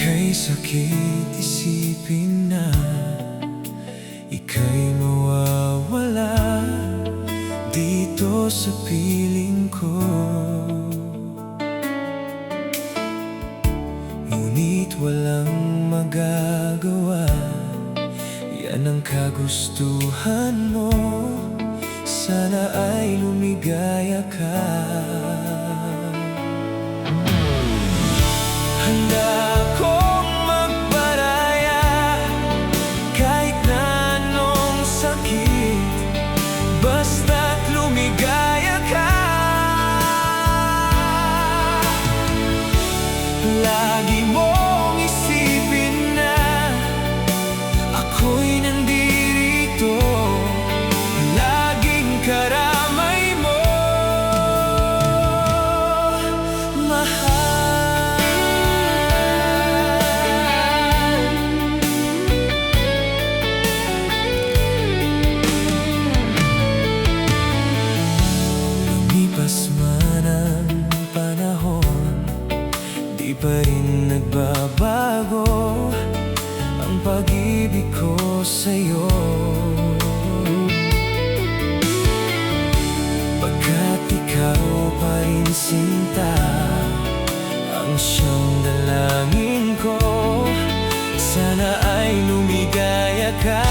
Kay sakit isipin na ika'y mawawala dito sa piling ko. Ngunit walang magagawa, yan ang kagustuhan mo. Sana ay lumigaya ka. Handa akong magparaya kahit na anong sakit, basta't lumigaya ka. Lagi mong isipin na ako'y nandirito, laging karamay mo, mahal. Lumipas man ang panahon, di pa rin nagbabago ang pag-ibig ko sa'yo. Pagkat ikaw pa rin sinta ang siyang dalangin ko, sana ay lumigaya ka.